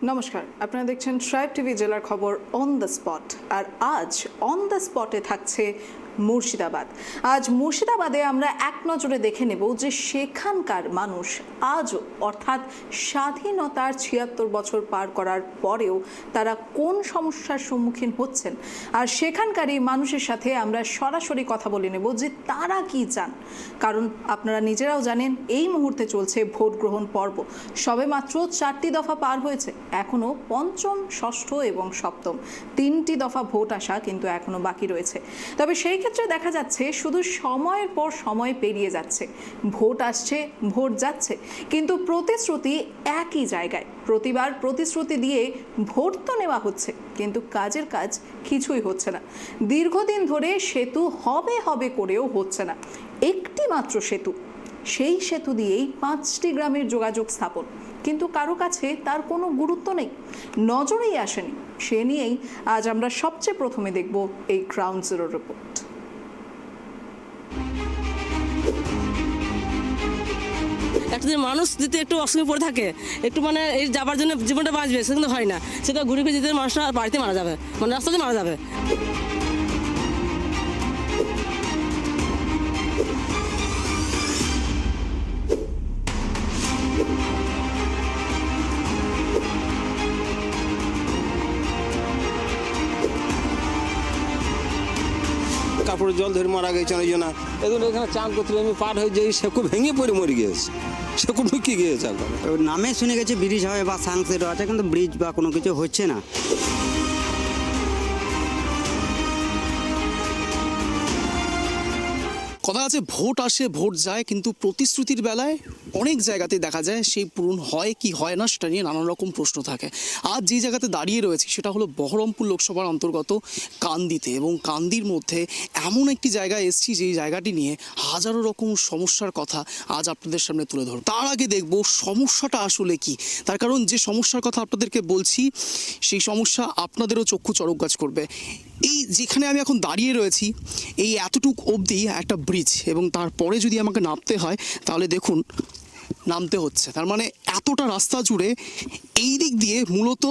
নমস্কার, আপনারা দেখছেন ট্রাইব টিভি জেলার খবর অন দ্য স্পট। আর আজ অন দ্য স্পটে থাকছে মুর্শিদাবাদ। আজ মুর্শিদাবাদে আমরা এক নজরে দেখে নেব যে সেখানকার মানুষ আজও অর্থাৎ স্বাধীনতার ৭৬ বছর পার করার পরেও তারা কোন সমস্যার সম্মুখীন হচ্ছেন, আর সেখানকারই মানুষের সাথে আমরা সরাসরি কথা বলে নেব যে তারা কি চান। কারণ আপনারা নিজেরাও জানেন এই মুহূর্তে চলছে ভোট গ্রহণ পর্ব। সবে মাত্র 4টি দফা পার হয়েছে, এখনও পঞ্চম, ষষ্ঠ এবং সপ্তম 3টি দফা ভোট আসা কিন্তু এখনও বাকি রয়েছে। তবে সেই ক্ষেত্রে দেখা যাচ্ছে শুধু সময়ের পর সময় পেরিয়ে যাচ্ছে, ভোট আসছে, ভোট যাচ্ছে, কিন্তু প্রতিশ্রুতি একই জায়গায়। প্রতিবার প্রতিশ্রুতি দিয়ে ভোট তো নেওয়া হচ্ছে, কিন্তু কাজের কাজ কিছুই হচ্ছে না। দীর্ঘদিন ধরে সেতু হবে হবে করেও হচ্ছে না। একটি মাত্র সেতু, সেই সেতু দিয়েই 5টি গ্রামের যোগাযোগ স্থাপন, কিন্তু কারো কাছে তার কোনো গুরুত্ব নেই, নজরেই আসেনি। সে নিয়েই আজ আমরা সবচেয়ে প্রথমে দেখব এই গ্রাউন্ড জিরো রিপোর্ট। একটা মানুষ যদি একটু অসুবিধা পড়ে থাকে, একটু মানে এই যাবার জন্য জীবনটা বাঁচবে, সেটা কিন্তু হয় না। সেটা ঘুরে ফিরে যেতে মানুষরা বাড়িতে মারা যাবে, মানে রাস্তাতে মারা যাবে। কাপড়ে জল ধরে মারা গেছে অনেকজন। এখন এখানে চান করতে আমি পার হয়ে যাই, সেকু ভেঙে পড়ে মরে গিয়েছে, সেকু ঢুকে গিয়েছে। এখন নামে শুনে গেছে ব্রিজ হবে বা সানসেট আছে, কিন্তু ব্রিজ বা কোনো কিছু হচ্ছে না। কথা আছে ভোট আসে ভোট যায়, কিন্তু প্রতিশ্রুতির বেলায় অনেক জায়গাতেই দেখা যায় সেই পূরণ হয় কি হয় না, সেটা নিয়ে নানান রকম প্রশ্ন থাকে। আজ যে জায়গাতে দাঁড়িয়ে রয়েছে সেটা হলো বহরমপুর লোকসভার অন্তর্গত কান্দিতে, এবং কান্দির মধ্যে এমন একটি জায়গায় এসেছি যেই জায়গাটি নিয়ে হাজারো রকম সমস্যার কথা আজ আপনাদের সামনে তুলে ধরব। তার আগে দেখব সমস্যাটা আসলে কি, তার কারণ যে সমস্যার কথা আপনাদেরকে বলছি সেই সমস্যা আপনাদেরও চক্ষু চড়ক গাছ করবে। এই যেখানে আমি এখন দাঁড়িয়ে রয়েছি, এই এতটুক অবধি একটা ব্রিজ, এবং তারপরে যদি আমাকে নামতে হয় তাহলে দেখুন নামতে হচ্ছে। তার মানে এতটা রাস্তা জুড়ে এই দিক দিয়ে মূলত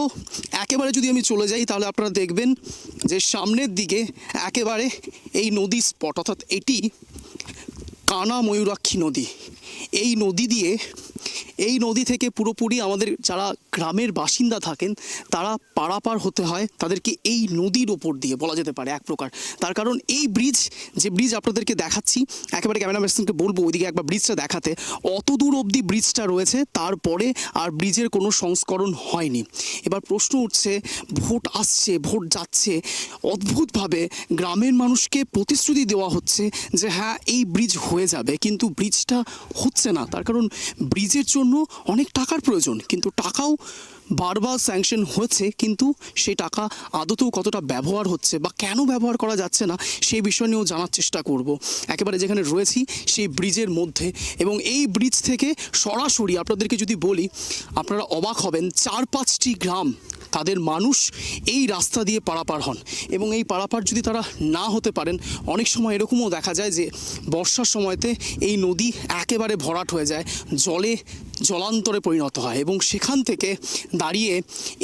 একেবারে যদি আমি চলে যাই তাহলে আপনারা দেখবেন যে সামনের দিকে একেবারে এই নদী স্পট, অর্থাৎ এটি কানা ময়ূরাক্ষী নদী। এই নদী থেকে পুরোপুরি আমাদের যারা গ্রামের বাসিন্দা থাকেন তারা পারাপার হতে হয় তাদেরকে এই নদীর ওপর দিয়ে, বলা যেতে পারে এক প্রকার। তার কারণ এই যে ব্রিজ আপনাদেরকে দেখাচ্ছি, একেবারে ক্যামেরা পার্সনকে বলবো ওইদিকে একবার ব্রিজটা দেখাতে। অত দূর অবধি ব্রিজটা রয়েছে, তারপরে আর ব্রিজের কোনো সংস্করণ হয়নি। এবার প্রশ্ন উঠছে, ভোট আসছে ভোট যাচ্ছে, অদ্ভুতভাবে গ্রামের মানুষকে প্রতিশ্রুতি দেওয়া হচ্ছে যে হ্যাঁ এই ব্রিজ হয়ে যাবে, কিন্তু ব্রিজটা হচ্ছে না। তার কারণ ব্রিজের জন্য অনেক টাকার প্রয়োজন, কিন্তু টাকাও বারবার স্যাংশন হয়েছে, কিন্তু সেই টাকা আদতেও কতটা ব্যবহার হচ্ছে বা কেন ব্যবহার করা যাচ্ছে না সেই বিষয় নিয়েও জানার চেষ্টা করব। একেবারে যেখানে রয়েছি সেই ব্রিজের মধ্যে, এবং এই ব্রিজ থেকে সরাসরি আপনাদেরকে যদি বলি আপনারা অবাক হবেন, 4-5টি গ্রাম তাদের মানুষ এই রাস্তা দিয়ে পারাপার হন। এবং এই পারাপার যদি তারা না হতে পারেন, অনেক সময় এরকমও দেখা যায় যে বর্ষার সময়তে এই নদী একেবারে ভরাট হয়ে যায়, জলান্তরে পরিণত হয়, এবং সেখান থেকে দাঁড়িয়ে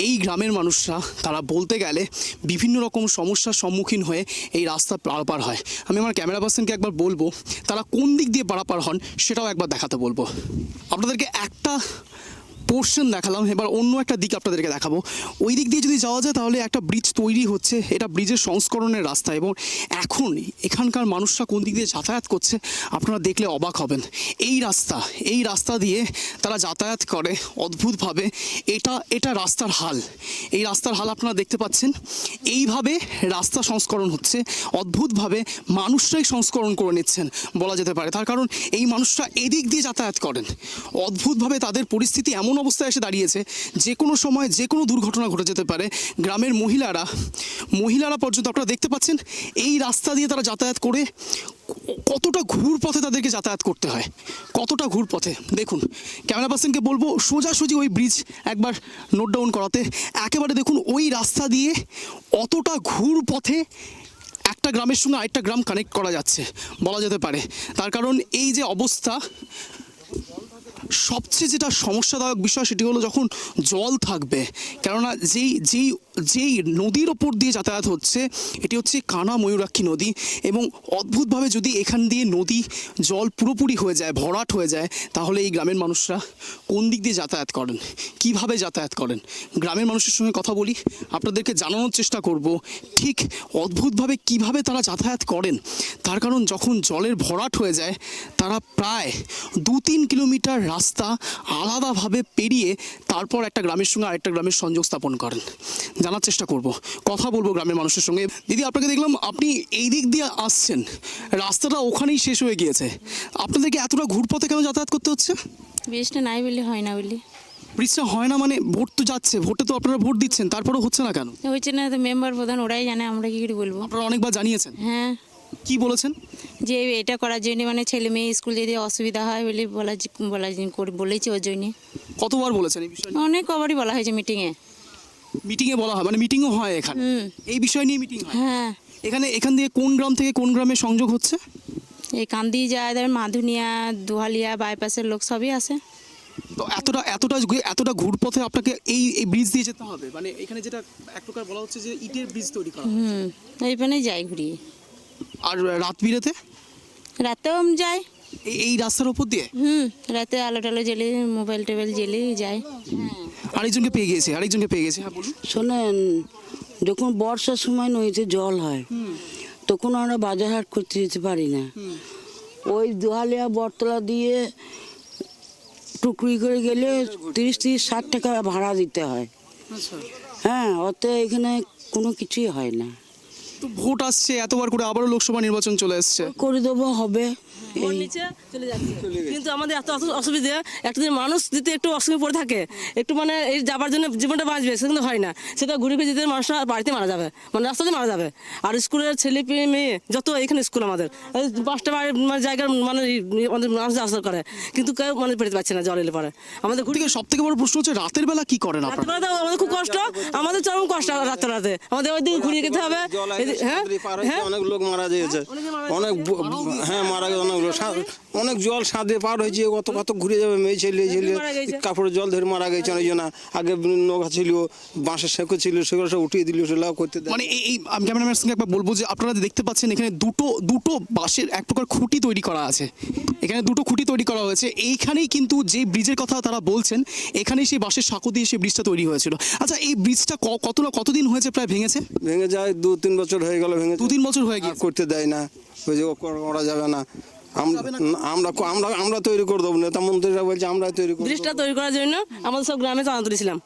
এই গ্রামের মানুষরা তারা বলতে গেলে বিভিন্ন রকম সমস্যার সম্মুখীন হয়ে এই রাস্তা পারাপার হয়। আমি আমার ক্যামেরা পার্সনকে একবার বলবো তারা কোন দিক দিয়ে পারাপার হন সেটাও একবার দেখাতে বলবো। আপনাদেরকে একটা পোর্শন দেখালাম, এবার অন্য একটা দিক আপনাদেরকে দেখাবো। ওই দিক দিয়ে যদি যাওয়া যায় তাহলে একটা ব্রিজ তৈরি হচ্ছে, এটা ব্রিজের সংস্করণের রাস্তা, এবং এখন এখানকার মানুষরা কোন দিক দিয়ে যাতায়াত করছে আপনারা দেখলে অবাক হবেন। এই রাস্তা দিয়ে তারা যাতায়াত করে অদ্ভুতভাবে। এটা রাস্তার হাল, এই রাস্তার হাল আপনারা দেখতে পাচ্ছেন। এইভাবে রাস্তা সংস্করণ হচ্ছে, অদ্ভুতভাবে মানুষরাই সংস্করণ করে নিচ্ছেন বলা যেতে পারে। তার কারণ এই মানুষরা এদিক দিয়ে যাতায়াত করেন, অদ্ভুতভাবে তাদের পরিস্থিতি এমন অবস্থায় এসে দাঁড়িয়েছে যে কোনো সময় যে কোনো দুর্ঘটনা ঘটে যেতে পারে। গ্রামের মহিলারা পর্যন্ত আপনারা দেখতে পাচ্ছেন এই রাস্তা দিয়ে তারা যাতায়াত করে কতটা ঘুর পথে তাদেরকে যাতায়াত করতে হয়, কতটা ঘুর পথে। দেখুন ক্যামেরা পার্সনকে বলবো সোজাসুজি ওই ব্রিজ একবার নোট ডাউন করাতে। একেবারে দেখুন ওই রাস্তা দিয়ে অতটা ঘুর পথে একটা গ্রামের সঙ্গে আরেকটা গ্রাম কানেক্ট করা যাচ্ছে বলা যেতে পারে। তার কারণ এই যে অবস্থা, সবচেয়ে যেটা সমস্যাদায়ক বিষয় সেটি হলো যখন জল থাকবে, কেননা যেই যেই যেই নদীর ওপর দিয়ে যাতায়াত হচ্ছে এটি হচ্ছে কানা ময়ূরাক্ষী নদী, এবং অদ্ভুতভাবে যদি এখান দিয়ে নদী জল পুরোপুরি হয়ে যায়, ভরাট হয়ে যায়, তাহলে এই গ্রামের মানুষরা কোন দিক দিয়ে যাতায়াত করেন, কিভাবে যাতায়াত করেন? গ্রামের মানুষের সঙ্গে কথা বলি, আপনাদেরকে জানানোর চেষ্টা করব ঠিক অদ্ভুতভাবে কিভাবে তারা যাতায়াত করেন। তার কারণ যখন জলের ভরাট হয়ে যায় তারা প্রায় 2-3 কিলোমিটার রাস্তা আলাদাভাবে পেরিয়ে তারপর একটা গ্রামের সঙ্গে আরেকটা গ্রামের সংযোগ স্থাপন করেন। জানার চেষ্টা করব, কথা বলবো গ্রামের মানুষের সঙ্গে। দিদি, আপনাকে দেখলাম আপনি এই দিক দিয়ে আসছেন, রাস্তাটা ওখানেই শেষ হয়ে গিয়েছে, আপনাদেরকে এতটা ঘুরপথে কেন যাতায়াত করতে হচ্ছে? বৃষ্টি নাই বলে হয় না বলে। ব্রিজটা হয় না মানে? ভোট তো যাচ্ছে, ভোটে তো আপনারা ভোট দিচ্ছেন, তারপরেও হচ্ছে না কেন? হচ্ছে না তো, মেম্বার প্রধান ওরাই জানে, আমরা কি করে বলবো। আপনারা অনেকবার জানিয়েছেন, হ্যাঁ, কি বলেছেন? যে এটা করার জন্য মানে ছেলে মেয়ে স্কুল যেতে অসুবিধা হয় বলে বলেছি ওর জন্যে। কতবার বলেছেন এই বিষয়ে? অনেক কবারই বলা হয়েছে মিটিংয়ে। মিটিংয়ে বলা হয়, মানে মিটিংও হয় এখানে এই বিষয় নিয়ে মিটিং হয়? হ্যাঁ, এখান দিয়ে কোন গ্রাম থেকে কোন গ্রামে সংযোগ হচ্ছে? এই কান্দি যায়, ধর মাধুনিয়া, দুহালিয়া, বাইপাসের লোক সবই আসে। তো এতটা ঘুরপথে আপনাকে এই এই ব্রিজ দিয়ে যেতে হবে, মানে এখানে যেটা এক প্রকার বলা হচ্ছে যে ইটের ব্রিজ তৈরি করা হচ্ছে। এইখানেই যাই ঘুরিয়ে। আর রাত বিরেতে রাতেও যাই এই রাস্তার উপর দিয়ে? রাতে আলো টালো জ্বেলে, মোবাইল টোবাইল জ্বেলে যাই। আরেকজনকে পেয়ে গেছে, হ্যাঁ বলুন। শোনেন, যখন বর্ষার সময় নদীতে জল হয় তখন আমরা বাজার হাট করতে যেতে পারি না। ওই দুহালিয়া বটতলা দিয়ে টুকরি করে গেলে 30-60 টাকা ভাড়া দিতে হয়। হ্যাঁ, অত এখানে কোনো কিছুই হয় না। তো ভোট আসছে এতবার করে, আবারও লোকসভা নির্বাচন চলে আসছে, করে দেবো, হবে। ভোট নিচে চলে যাচ্ছে, কিন্তু আমাদের এত অসুবিধা, একটা যদি মানুষ যদি একটু অসুবিধা পড়ে থাকে, একটু মানে এই যাবার জন্য জীবনটা বাঁচবে, সেটা কিন্তু হয় না। সেটা ঘুরে ফিরে যেতে মানুষরা বাড়িতে মারা যাবে, মানে রাস্তাতে মারা যাবে। আর স্কুলের ছেলে মেয়ে যত এখানে স্কুল আমাদের 5টা মানে জায়গার মানে আমাদের মানুষ আসা করে, কিন্তু কেউ মানে পেতে পারছে না জল এলে পরে। আমাদের ঘুরে সব থেকে বড় প্রশ্ন হচ্ছে রাতের বেলা কি করেন আপনারা? রাত্রেবেলা তো আমাদের খুব কষ্ট, আমাদের চরম কষ্ট রাতে আমাদের ওই দিকে ঘুরিয়ে যেতে হবে। অনেক লোক মারা গিয়েছে, অনেক মারা গেছে, অনেক জল সাঁধে পার হয়েছে, কত ঘুরে যাবে, মেয়ে ছেলে কাপড়ে জল ধরে মারা গেছে অনেকজন। আগে নৌকা ছিল, বাঁশের শেকো ছিল, সেগুলো সব উঠিয়ে দিল, সেগুলো করতে দেয়। মানে এই আমি ক্যামেরাম্যানের সঙ্গে একবার বলবো যে আপনারা দেখতে পাচ্ছেন এখানে দুটো বাঁশের এক প্রকার খুঁটি তৈরি করা আছে, এখানে দুটো খুঁটি তৈরি করা হয়েছে। এইখানেই কিন্তু যে ব্রিজের কথা তারা বলছেন, এখানেই সেই বাঁশের সাঁকো দিয়ে সেই ব্রিজটা তৈরি হয়েছিল। আচ্ছা, এই ব্রিজটা কতদিন হয়েছে প্রায় ভেঙে যায়? 2-3 বছর হয়ে গেল ভেঙে। 2-3 বছর হয়ে গেছে, করতে দেয় না, ওই যে করা যাবে না। আমরা তৈরি করে দেবো, নেতা মন্ত্রীরা বলছে আমরা তৈরি করব। ব্রিজটা তৈরি করার জন্য আমাদের সব গ্রামে চাঁদা তুলেছিলাম।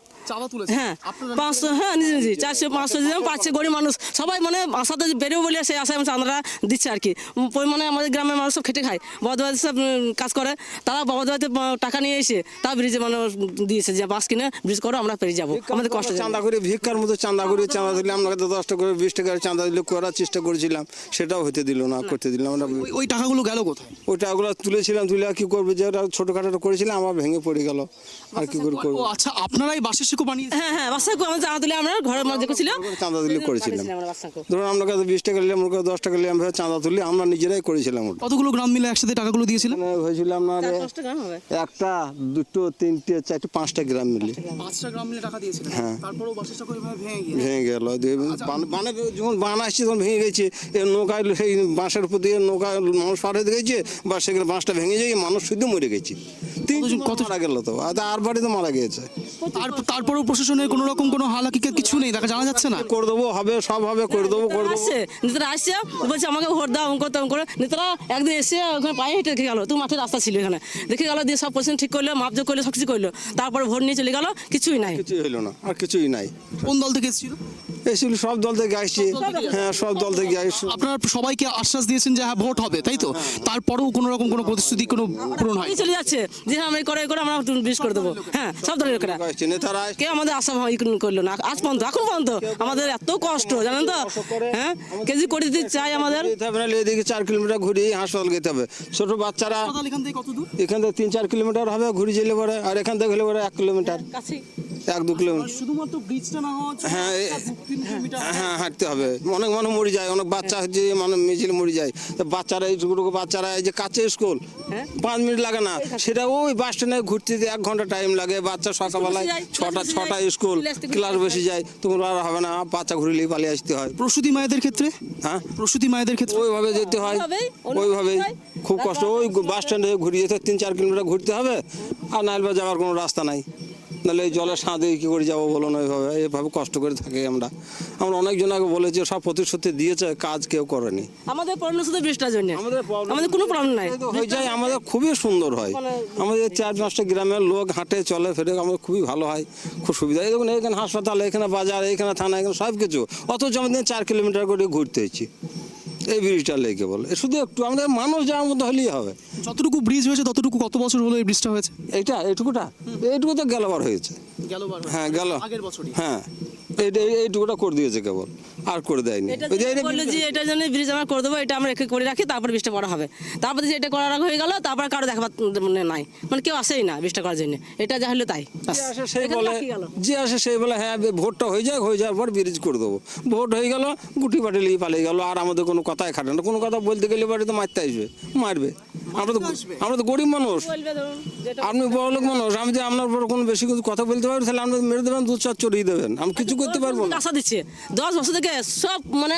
হ্যাঁ, 500, হ্যাঁ নিজে 400-500 দিলাম, পাচ্ছে গরিব মানুষ সবাই, মানে আশাতে বেরোবো বলে সেই আশায় চাঁদাটা দিচ্ছে আর কি। মানে আমাদের গ্রামের মানুষ সব খেটে খায়, বড়বাড়িতে সব কাজ করে, তারা বড়বাড়িতে টাকা নিয়ে এসে তা ব্রিজে মানে দিয়েছে যে বাস কিনে ব্রিজ করো, আমরা পেরিয়ে যাবো। আমাদের কষ্ট চাঁদা করে, ভিক্ষার মতো চাঁদা দিলে, আমরা 10 টাকা করে 20 টাকা চাঁদা দিলে করার চেষ্টা করেছিলাম, সেটাও হতে দিল না, করতে দিলাম না। ওই টাকাগুলো গেল কোথায়? ওই টাকাগুলো তুলেছিলাম, তুলে আর কি করবো, যে ওটা ছোটোখাটো করেছিলাম, আমার ভেঙে পড়ে গেল, আর কি করে করবো। আচ্ছা, আপনারাই বাঁশের সাঁকো বানিয়ে? হ্যাঁ, বাচ্চা আমরা চাঁদা তুলে আমরা ঘরের মধ্যে ছিল, চাঁদা দিলে করেছিলাম। ধরুন আমরা 20 টাকা নিলাম, 10 টাকা নিলাম, চাঁদা তুলে আমরা নিজেরাই করেছিলাম। ওটা কতগুলো গ্রাম মিলে একসাথে টাকাগুলো দিয়েছিলেন? হয়েছিল আপনার 1টা 2টো 3টে 4টে 5টা গ্রাম মিলে। 5টা গ্রাম মিলে টাকা দিয়েছিলেন? হ্যাঁ। তারপরেও বাঁশের সাঁকো ভেঙে গেল। যখন বান আসছে তখন ভেঙে গেছে, নৌকায় সেই বাঁশের উপর দিয়ে নৌকা মানুষ পার হয়ে গেছে, বা সেখানে বাঁশটা ভেঙে যায়, মানুষ শুধু মরে গেছে। কত মারা গেল তো, আর বাড়িতে মারা গিয়েছে। তারপরেও প্রশাসনের কোনো রকম কোনো হালাকিকে কিছু নেই, দেখা জানা যাচ্ছে না? করে দেবো, হবে, সব হবে, করে দেবো। নেতারা আসছে, বলছে আমাকে ভোট দাও, অঙ্ক তেমন করে। নেতারা একদিন এসে ওখানে পায়ে হেঁটে দেখে গেল, তো মাঠের রাস্তা ছিল এখানে, দেখে গেল, দিয়ে সব পজিশন ঠিক করলো, মাপজোক করলো, সব কিছু করলো, তারপরে ভোট নিয়ে চলে গেল, কিছুই নাই, কিছুই হলো না, আর কিছুই নাই। কোন দল থেকে এসেছিল? এসেছিল সব দল থেকে আসছে, হ্যাঁ সব দল থেকে আসছে। আপনারা সবাইকে আশ্বাস দিয়েছেন যে হ্যাঁ ভোট হবে, তাই তো? তারপরেও কোনো রকম কোনো প্রতিশ্রুতি কোনো পূরণ হয়? চলে যাচ্ছে যে হ্যাঁ আমরা করে আমরা ব্রিজ করে দেবো। হ্যাঁ, সব দলের লোকেরা, নেতারা কেউ আমাদের আশা করলো না আজ পর্যন্ত, এখন পর্যন্ত আমাদের এত কষ্ট জানেন তো। হ্যাঁ, কেজি করে দিতে চাই আমাদের। এদিকে 4 কিলোমিটার ঘুরিয়ে হাসপাতাল যেতে হবে, ছোট বাচ্চারা। এখান থেকে কত দূর? এখান থেকে 3-4 কিলোমিটার হবে ঘুরে যেলে পরে, আর এখান থেকে হলে পরে 1 কিলোমিটার। 1-2 কিলোমিটার। শুধুমাত্র ব্রিজটা না হওয়া হ্যাঁ হ্যাঁ হাঁটতে হবে, অনেক মানুষ মরে যায়, অনেক বাচ্চা হচ্ছে মানে মিছিল মরে যায়। তো বাচ্চারা এইটুকু বাচ্চারা এই যে কাছে স্কুল 5 মিনিট লাগে না, সেটা ওই বাস স্ট্যান্ডে ঘুরতে 1 ঘন্টা টাইম লাগে। বাচ্চা সকালবেলায় ছটা স্কুল ক্লাস বেশি যায়, তখন আর হবে না, বাচ্চা ঘুরিলেই পালিয়ে আসতে হয়। প্রসূতি মায়েদের ক্ষেত্রে, হ্যাঁ প্রসূতি মায়েদের ক্ষেত্রে ওইভাবে যেতে হয়, ওইভাবেই খুব কষ্ট। ওই বাস স্ট্যান্ডে ঘুরিয়ে যেতে 3-4 কিলোমিটার ঘুরতে হবে, আর নাইলে যাওয়ার কোনো রাস্তা নাই। নাহলে এই জলের সাঁধে কী করে যাবো বলো না, এইভাবে কষ্ট করে থাকি আমরা। অনেকজন আগে বলেছি, সব প্রতিশ্রুতি দিয়েছে, কাজ কেউ করেনি। আমাদের প্রবলেম শুধু বৃষ্টির জন্য, আমাদের কোনো প্রবলেম নাই। হয়ে যায় আমাদের খুবই সুন্দর হয়, আমাদের 4-5টা গ্রামের লোক হাঁটে চলে ফেরে, আমাদের খুবই ভালো হয়, খুব সুবিধা। এই দেখুন এখানে হাসপাতাল, এখানে বাজার, এখানে থানা, এখানে সব কিছু, অথচ আমাদের 4 কিলোমিটার করে ঘুরতে হয়েছি এই ব্রিজটা লেগে বলে। শুধু একটু আমাদের মানুষ যাওয়ার মতো হলেই হবে। যতটুকু ব্রিজ হয়েছে ততটুকু কত বছর হলো এই ব্রিজটা হয়েছে? এইটুকু তো গেলবার হয়েছে। হ্যাঁ গেল, আগের বছরই। হ্যাঁ এইটুকুটা করে দিয়েছে কেবল, আর করে দেয়নি। বললো যে এটার জন্য ব্রিজ আমরা করে দেবো, এটা আমরা রেখে করে রাখি, তারপর বৃষ্টি পড়া হবে। তারপর যে এটা করার হয়ে গেল, তারপর কারো দেখাবার মানে নাই, মানে কেউ আসেই না বৃষ্টি করার জন্য। এটা যা হলো তাই, যে আসে সেই বলে হ্যাঁ ভোটটা হয়ে যাওয়ার পর ব্রিজ করে দেবো। ভোট হয়ে গেল, গুটি পাটিলি পালিয়ে গেল, আর আমাদের কোনো কথাই খাটে না। কোনো কথা বলতে গেলে বাড়ি তো মারতে আসবে, মারবে। আমরা তো গরিব মানুষ, আপনি বড় লোক মানুষ। আমি যে আপনার উপর কোনো বেশি কিছু কথা বলতে পারি, তাহলে আপনি মেরে দেবেন, 2-4 চড়িয়ে দেবেন, আমি কিছু করতে পারবো না। আশা দিচ্ছে 10 বছর থেকে সব মানে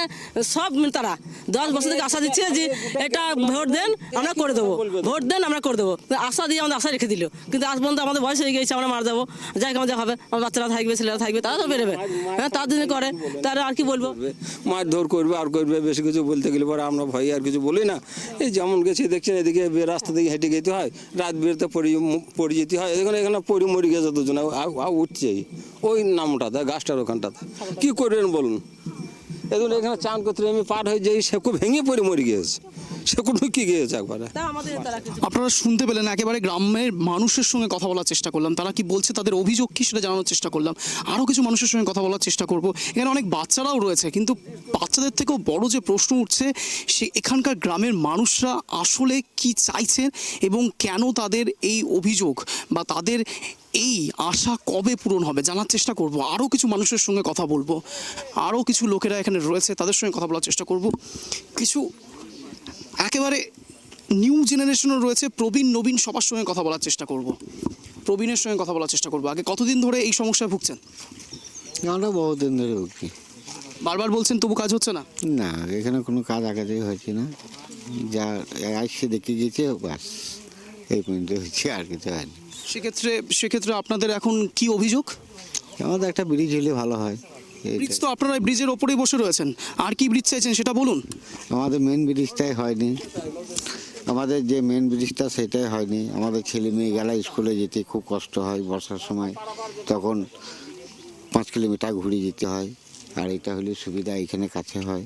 সব তারা 10 বছর থেকে আশা দিচ্ছে যে এটা ভোট দেন আমরা করে দেবো, ভোট দেন আমরা করে দেবো। আশা দিয়ে আমাদের আশা রেখে দিল, কিন্তু আজ পর্যন্ত আমাদের বয়স হয়ে গেছে, আমরা মারা যাবো, যাই কেমন যা হবে, আমার বাচ্চারা থাকবে, ছেলেরা থাকবে, তারা তো বেরোবে। হ্যাঁ তার জন্য করে, তারা আর কি বলবো, মারধর করবে আর করবে। বেশি কিছু বলতে গেলে পরে আমরা ভয় আর কিছু বলি না। এই যেমন গেছি দেখছেন, এদিকে রাস্তা দিকে হেঁটে যেতে হয়, রাত বেরোতে পড়ে যেতে হয়। এখানে পড়ে মরে গেছে দুজনে, উঠছে ওই নামটাতে, গাছটার ওখানটাতে। কি করবেন বলুন? এগুলো এখানে চান করতে আমি পার হয়ে যাই, সেকু ভেঙে পড়ে মরে গিয়েছে, সেকু ঢুকে গিয়েছে একবারে। আপনারা শুনতে পেলেন, একেবারে গ্রামের মানুষের সঙ্গে কথা বলার চেষ্টা করলাম, তারা কি বলছে, তাদের অভিযোগ কি সেটা জানানোর চেষ্টা করলাম। আরও কিছু মানুষের সঙ্গে কথা বলার চেষ্টা করব। এখানে অনেক বাচ্চারাও রয়েছে, কিন্তু বাচ্চাদের থেকেও বড় যে প্রশ্ন উঠছে, সে এখানকার গ্রামের মানুষরা আসলে কি চাইছেন এবং কেন তাদের এই অভিযোগ বা তাদের এই আশা কবে পূরণ হবে জানার চেষ্টা করব। আরও কিছু মানুষের সঙ্গে কথা বলবো, আরও কিছু লোকেরা এখানে রয়েছে, তাদের সঙ্গে কথা বলার চেষ্টা করব। কিছু একেবারে নিউ জেনারেশনও রয়েছে, প্রবীণ নবীন সবার সঙ্গে কথা বলার চেষ্টা করব। প্রবীণের সঙ্গে কথা বলার চেষ্টা করব। আগে কতদিন ধরে এই সমস্যায় ভুগছেন? আমরা বহুদিন ধরে ভুগছি। বারবার বলছেন তবু কাজ হচ্ছে না? না, এখানে কোনো কাজ আগে হয়েছে না, যা আসছে দেখে গেছে বাস, এই পর্যন্ত হচ্ছে, আর কিছু হয়নি। সেক্ষেত্রে আপনাদের এখন কি অভিযোগ? আমাদের একটা ব্রিজ হলে ভালো হয়। ব্রিজ তো আপনারা ব্রিজের ওপরেই বসে রয়েছেন, আর কি ব্রিজ চাইছেন সেটা বলুন। আমাদের মেন ব্রিজটাই হয়নি, আমাদের যে মেন ব্রিজটা সেটাই হয়নি। আমাদের ছেলে মেয়ে গেলা স্কুলে যেতে খুব কষ্ট হয় বর্ষার সময়, তখন 5 কিলোমিটার ঘুরে যেতে হয়। আর এটা হলে সুবিধা, এখানে কাছে হয়,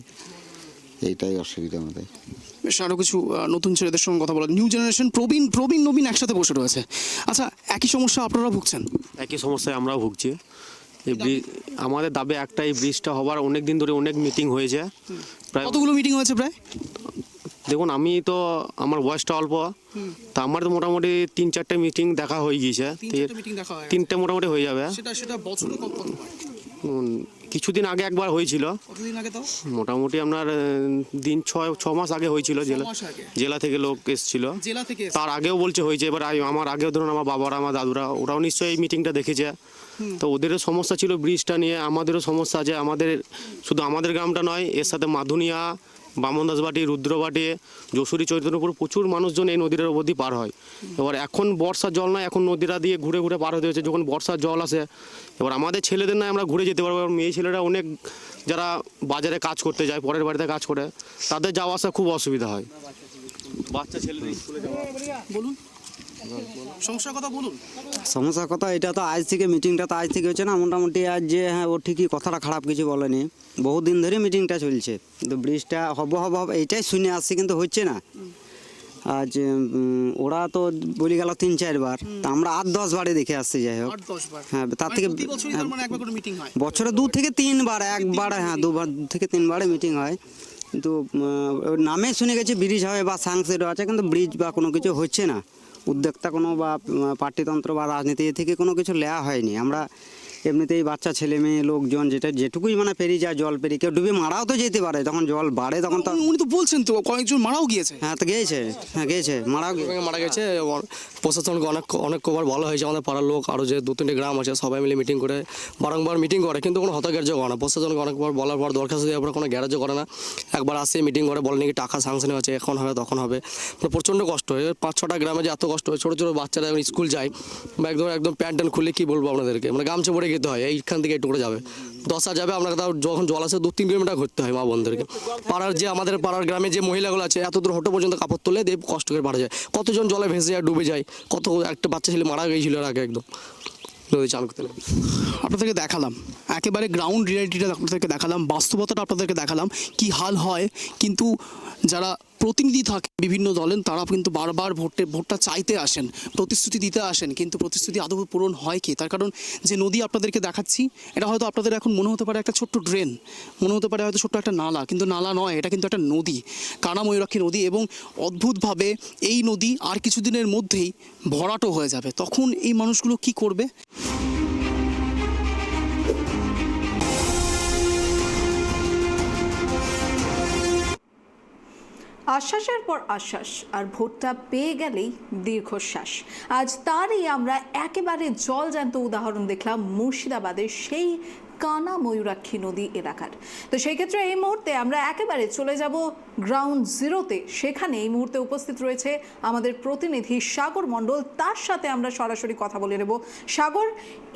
এইটাই অসুবিধা আমাদের। বেশ, আরও কিছু নতুন ছেলেদের সঙ্গে কথা বলা, নিউ জেনারেশন, প্রবীণ নবীন একসাথে বসে রয়েছে। আচ্ছা, একই সমস্যা আপনারা ভুগছেন? একই সমস্যায় আমরাও ভুগছি। এই আমাদের দাবি একটা, এই ব্রিজটা হবার অনেক দিন ধরে অনেক মিটিং হয়েছে, প্রায় কতগুলো মিটিং হয়েছে প্রায়? দেখুন আমি তো, আমার বয়সটা অল্প, তা আমার তো মোটামুটি 3-4টে মিটিং দেখা হয়ে গিয়েছে, 3টে মোটামুটি হয়ে যাবে। কিছুদিন আগে একবার হয়েছিল, মোটামুটি আপনার দিন 6 মাস আগে হয়েছিল, জেলা থেকে লোক এসেছিল। তার আগেও বলছে হয়েছে, এবার আমার আগেও ধরুন আমার বাবারা, আমার দাদুরা, ওরাও নিশ্চয়ই এই মিটিংটা দেখেছে। তো ওদেরও সমস্যা ছিল ব্রিজটা নিয়ে, আমাদেরও সমস্যা আছে। আমাদের শুধু আমাদের গ্রামটা নয়, এর সাথে মাধুনিয়া, বামনদাসবাটি, রুদ্রবাটি, যশোরী, চৈতন্যপুর, প্রচুর মানুষজন এই নদীর উপর দিয়ে পার হয়। এবার এখন বর্ষার জল নয়, এখন নদীটা দিয়ে ঘুরে ঘুরে পার হতে হচ্ছে। যখন বর্ষার জল আসে, এবার আমাদের ছেলেদের নয় আমরা ঘুরে যেতে পারবো, মেয়ে ছেলেরা অনেক যারা বাজারে কাজ করতে যায়, পরের বাড়িতে কাজ করে, তাদের যাওয়া আসা খুব অসুবিধা হয়। বাচ্চা ছেলেদের স্কুলে যাওয়া। বলুন সমস্যার কথা বলুন। সমস্যার কথা, এটা তো আজ থেকে, মিটিংটা তো আজ থেকে হচ্ছে না, মোটামুটি আজ যে হ্যাঁ ও ঠিকই কথাটা খারাপ কিছু বলেনি, বহুদিন ধরে মিটিংটা চলছে। কিন্তু ব্রিজটা হবে এইটাই শুনে আসছে, কিন্তু হচ্ছে না। আজ ওরা তো বলে গেল 3-4 বার, তা আমরা 8-10 বারে দেখে আসছি। যাই হোক, হ্যাঁ তার থেকে বছরে 2 থেকে 3 বার, একবার হ্যাঁ 2 থেকে 3 বারে মিটিং হয়। কিন্তু নামে শুনে গেছে ব্রিজ হবে বা সাংসেরও আছে, কিন্তু ব্রিজ বা কোনো কিছু হচ্ছে না। উদ্যোক্তা কোনো বা পার্টিতন্ত্র বা রাজনীতি থেকে কোনো কিছু নেওয়া হয়নি। আমরা এমনিতেই বাচ্চা ছেলে মেয়ে লোকজন যেটুকুই মানে পেরিয়ে যায় জল পেরিয়ে, কেউ ডুবে মারাও তো যেতে পারে, তখন জল বাড়ে তখন তো। উনি তো বলছেন তো কয়েকজন মারাও গিয়েছে। হ্যাঁ তো গিয়েছে মারাও গিয়েছে। মারা গেছে। প্রশাসনকে অনেক কবার বলা হয়েছে, আমাদের পাড়ার লোক আরও যে 2-3টে গ্রাম আছে সবাই মিলে মিটিং করে বারংবার মিটিং করে, কিন্তু কোনো হতগ্রাহ্য করে না। প্রশাসনকে অনেকবার বলার পর দরখাস্ত দেওয়ার পর কোনো গ্যারাজ্য করে না। একবার আসে মিটিং করে বলে নাকি টাকা স্যাংশন হচ্ছে, এখন হবে তখন হবে। প্রচণ্ড কষ্ট হয় 5-6টা গ্রামে, যে এত কষ্ট হয়। ছোটো ছোটো বাচ্চারা এখন স্কুল যায় বা একদম প্যান্ট ট্যান্ট খুলে কী বলবো আপনাদেরকে, মানে গামছা পরে যেতে হয়, এইখান থেকে একটু করে যাবে 10 যাবে আপনাকে, তাও যখন জল আসে 2-3 কিলোমিটার ঘুরতে হয় মা বোনদেরকে। পাড়ার যে আমাদের পাড়ার গ্রামে যে মহিলাগুলো আছে এত দূর হোটো পর্যন্ত কাপড় তুলে দিয়ে কষ্ট করে পাড়া যায়। কতজন জলে ভেসে যায়, ডুবে যায়, কত একটা বাচ্চা ছেলে মারা গিয়েছিল এর আগে একদম নদী চান করতে। আপনাদেরকে দেখালাম একেবারে গ্রাউন্ড রিয়ালিটিটা আপনাদেরকে দেখালাম, বাস্তবতাটা আপনাদেরকে দেখালাম কি হাল হয়। কিন্তু যারা প্রতিনিধি থাকে বিভিন্ন দলের, তারা কিন্তু বারবার ভোটটা চাইতে আসেন, প্রতিশ্রুতি দিতে আসেন, কিন্তু প্রতিশ্রুতি আদৌ পূরণ হয় কি? তার কারণ যে নদী আপনাদেরকে দেখাচ্ছি, এটা হয়তো আপনাদের এখন মনে হতে পারে একটা ছোট্ট ড্রেন, মনে হতে পারে হয়তো ছোট্ট একটা নালা, কিন্তু নালা নয়, এটা কিন্তু একটা নদী, কানা ময়ূরাক্ষী নদী। এবং অদ্ভুতভাবে এই নদী আর কিছুদিনের মধ্যেই ভরাটও হয়ে যাবে। তখন এই মানুষগুলো কি করবে? আশ্বাসের পর আশ্বাস, আর ভোটটা পেয়ে গেলেই দীর্ঘশ্বাস। আজ তারই আমরা একেবারে জলজ্যান্ত উদাহরণ দেখলাম মুর্শিদাবাদের সেই কানা ময়ূরাক্ষী নদী এলাকার। তো সেই ক্ষেত্রে এই মুহূর্তে আমরা একেবারে চলে যাব গ্রাউন্ড জিরোতে। সেখানে এই মুহূর্তে উপস্থিত রয়েছে আমাদের প্রতিনিধি সাগর মণ্ডল, তার সাথে আমরা সরাসরি কথা বলে নেব। সাগর,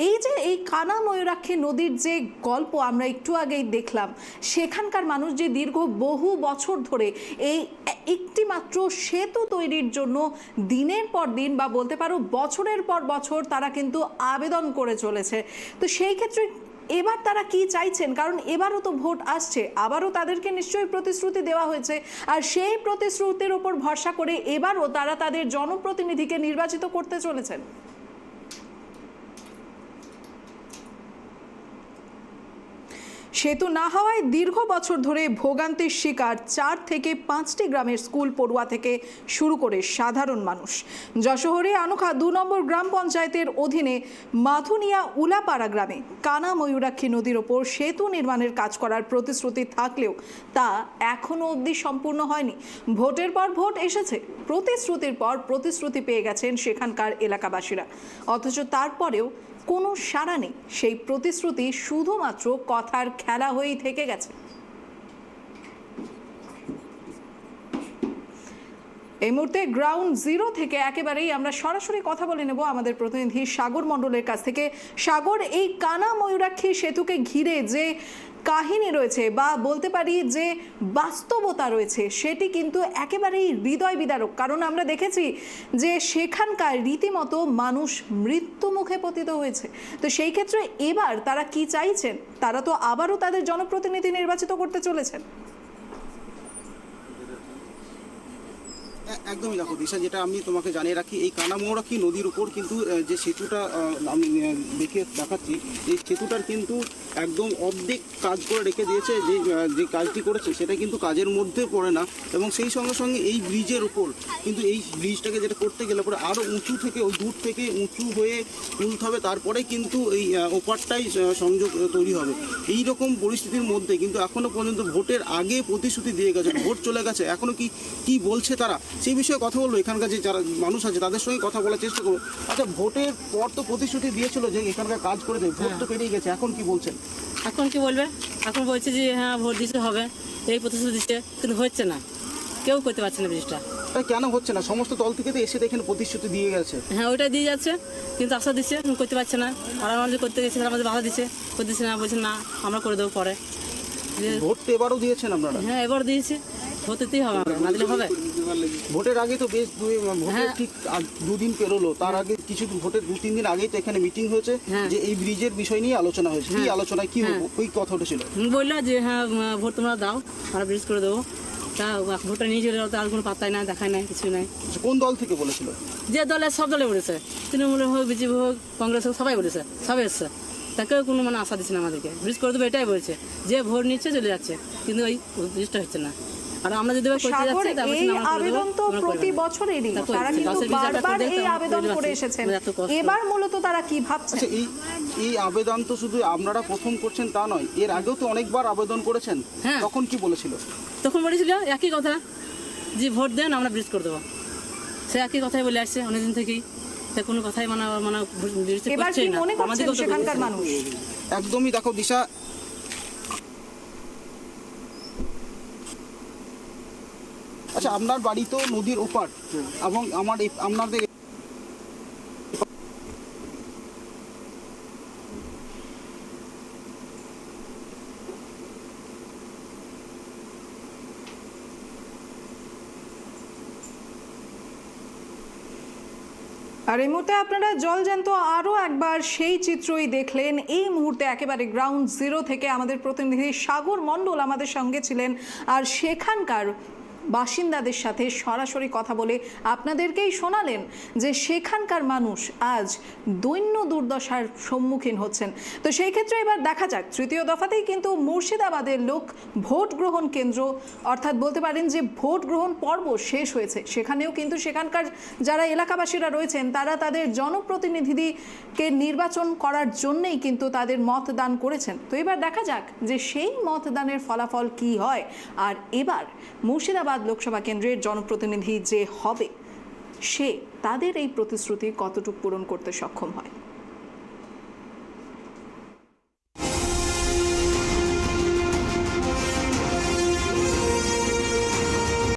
এই যে এই কানা ময়ূরাক্ষী নদীর যে গল্প আমরা একটু আগেই দেখলাম, সেখানকার মানুষ যে দীর্ঘ বহু বছর ধরে এই একটি মাত্র সেতু তৈরির জন্য দিনের পর দিন বা বলতে পারো বছরের পর বছর তারা কিন্তু আবেদন করে চলেছে। তো সেই ক্ষেত্রে এবার তারা কি চাইছেন? কারণ এবারও তো ভোট আসছে, আবারও তাদেরকে নিশ্চয়ই প্রতিশ্রুতি দেওয়া হয়েছে, আর সেই প্রতিশ্রুতির উপর ভরসা করে এবারও তারা তাদের জনপ্রতিনিধিকে নির্বাচিত করতে চলেছেন। সেতু না হওয়ায় দীর্ঘ বছর ধরে ভোগান্তির শিকার 4 থেকে 5টি গ্রামের স্কুল পড়ুয়া থেকে শুরু করে সাধারণ মানুষ। যশোহরে আনুখা 2 নম্বর গ্রাম পঞ্চায়েতের অধীনে মাথুনিয়া উলাপাড়া গ্রামে কানা ময়ূরাক্ষী নদীর ওপর সেতু নির্মাণের কাজ করার প্রতিশ্রুতি থাকলেও তা এখনও অবধি সম্পূর্ণ হয়নি। ভোটের পর ভোট এসেছে, প্রতিশ্রুতির পর প্রতিশ্রুতি পেয়ে গেছেন সেখানকার এলাকাবাসীরা, অথচ তারপরেও কোনো সাড়া নেই। সেই প্রতিশ্রুতি শুধুমাত্র কথার খেলা হয়েই থেকে গেছে। এই মুহূর্তে গ্রাউন্ড জিরো থেকে একেবারেই আমরা সরাসরি কথা বলে নেব আমাদের প্রতিনিধি সাগর মণ্ডলের কাছ থেকে। সাগর, এই কানা ময়ূরাক্ষী সেতুকে ঘিরে যে কাহিনী রয়েছে বা বলতে পারি যে বাস্তবতা রয়েছে, সেটি কিন্তু একেবারেই হৃদয় বিদারক। কারণ আমরা দেখেছি যে সেখানকার রীতিমতো মানুষ মৃত্যু মুখে পতিত হয়েছে। তো সেই ক্ষেত্রে এবার তারা কি চাইছেন? তারা তো আবারও তাদের জনপ্রতিনিধি নির্বাচিত করতে চলেছেন। একদমই দেখো দিশা, যেটা আমি তোমাকে জানিয়ে রাখি, এই কানা ময়ূরাক্ষী নদীর উপর কিন্তু যে সেতুটা আমি দেখাচ্ছি, এই সেতুটার কিন্তু একদম অর্ধেক কাজ করে রেখে দিয়েছে। যে কাজটি করেছে সেটা কিন্তু কাজের মধ্যে পড়ে না, এবং সেই সঙ্গে সঙ্গে এই ব্রিজের উপর কিন্তু এই ব্রিজটাকে যেটা করতে গেলে পরে আরও উঁচু থেকে ওই দূর থেকে উঁচু হয়ে তুলতে হবে, তারপরে কিন্তু এই ওপারটাই সংযোগ তৈরি হবে। এই রকম পরিস্থিতির মধ্যে কিন্তু এখনও পর্যন্ত ভোটের আগে প্রতিশ্রুতি দিয়ে গেছে, ভোট চলে গেছে, এখনও কি বলছে তারা, সেই বিষয়ে কথা বলবো। এখানকার যে যারা মানুষ আছে তাদের সঙ্গে কথা বলার চেষ্টা করবো। আচ্ছা, ভোটের পর তো প্রতিশ্রুতি দিয়েছিল যে এখানকার কাজ করে দেবে, ভোট তো পেরিয়ে গেছে, এখন কি বলছেন? এখন কি বলবে? এখন বলছে যে হ্যাঁ ভোট দিতে হবে, এই প্রতিশ্রুতি দিচ্ছে, কিন্তু হচ্ছে না, কেউ করতে পারছে না ব্রিজটা। কেন হচ্ছে না? সমস্ত দল থেকে তো এসে দেখেন প্রতিশ্রুতি দিয়ে গেছে। হ্যাঁ, ওইটাই দিয়ে যাচ্ছে, কিন্তু আশা দিচ্ছে, করতে পারছে না। আর আমাদের করতে গেছে, আমাদের বাধা দিচ্ছে, করতেছে না, বলছে না আমরা করে দেবো পরে। ভোট তো এবারও দিয়েছেন আপনারা? হ্যাঁ, এবার দিয়েছি, ভোট দিতেই হবে, না দিলে হবে। ভোটের আগে তো বেশ ভোটের ঠিক 2 দিন পেরোলো, তার আগে কিছু ভোটের 2-3 দিন আগেই তো এখানে মিটিং হয়েছে, যে এই ব্রিজের বিষয় নিয়ে আলোচনা হয়েছে। কি আলোচনায় কি ওই কথা উঠেছিল? বললো যে হ্যাঁ ভোট তোমরা দাও, আমরা ব্রিজ করে দেবো। তা ভোটটা নিয়ে চলে যাও, আর কোনো পাত্তাই নাই, দেখায় নাই, কিছু নাই। কোন দল থেকে বলেছিল? যে দলে, সব দলে বলেছে, তৃণমূল হোক, বিজেপি হোক, কংগ্রেস হোক, সবাই বলেছে, সবাই এসছে। তাকেও কোনো আশা দিচ্ছে না আমাদেরকে, ব্রিজ করে দেবো এটাই বলছে। যে ভোট নিচ্ছে চলে যাচ্ছে, কিন্তু ওই ব্রিজটা হচ্ছে না। আর আমরা যদি এবার করতে সাগর, যাচ্ছি তারপর এই আমরা করে দেবো, আবেদন তো আমরা করে প্রতি দেবো। বছরেরই, তা কই, তারা কিন্তু 10 20 হাজার টাকা বারবার দেন, এই তা আমরা আবেদন করে করে যাচ্ছি। এসেছেন। আমাদের এত কষ্ট। এবার মূলত তারা কি ভাবছেন? আচ্ছা, এই আবেদন তো শুধু আপনারা প্রথম করছেন তা নয়, এর আগেও তো অনেকবার আবেদন করেছেন। হ্যাঁ। তখন কি বলেছিল? তখন বলেছিল একই কথা, যে ভোট দেন আমরা ব্রিজ করে দেবো, সে একই কথাই বলে আসছে অনেকদিন থেকেই। তা কোনো কথাই মানে ব্রিজ এবার কি করছেই না। মনে করছেন আমাদেরকেও তো সেখানকার বলেছে। মানুষ? একদমই দেখো দিশা, আচ্ছা আপনার বাড়ি তো নদীর ওপার এবং আপনাদের আর এই মুহূর্তে আপনারা জলজ্যান্ত আরও একবার সেই চিত্রই দেখলেন। এই মুহূর্তে একেবারে গ্রাউন্ড জিরো থেকে আমাদের প্রতিনিধি সাগর মণ্ডল আমাদের সঙ্গে ছিলেন, আর সেখানকার বাসিন্দাদের সাথে সরাসরি কথা বলে আপনাদেরকেই শোনালেন যে সেখানকার মানুষ আজ দৈন্য দুর্দশার সম্মুখীন হচ্ছেন। তো সেই ক্ষেত্রে এবার দেখা যাক, তৃতীয় দফাতেই কিন্তু মুর্শিদাবাদের লোক ভোট গ্রহণ কেন্দ্র, অর্থাৎ বলতে পারেন যে ভোট গ্রহণ পর্ব শেষ হয়েছে। সেখানেও কিন্তু সেখানকার যারা এলাকাবাসীরা রয়েছেন তারা তাদের জনপ্রতিনিধিকে নির্বাচন করার জন্যই কিন্তু তাদের মতদান করেছেন। তো এবার দেখা যাক যে সেই মতদানের ফলাফল কি হয়, আর এবার মুর্শিদাবাদ লোকসভা কেন্দ্রের জনপ্রতিনিধি যে হবে সে তাদের এই প্রতিশ্রুতি কতটুকু পূরণ করতে সক্ষম হয়।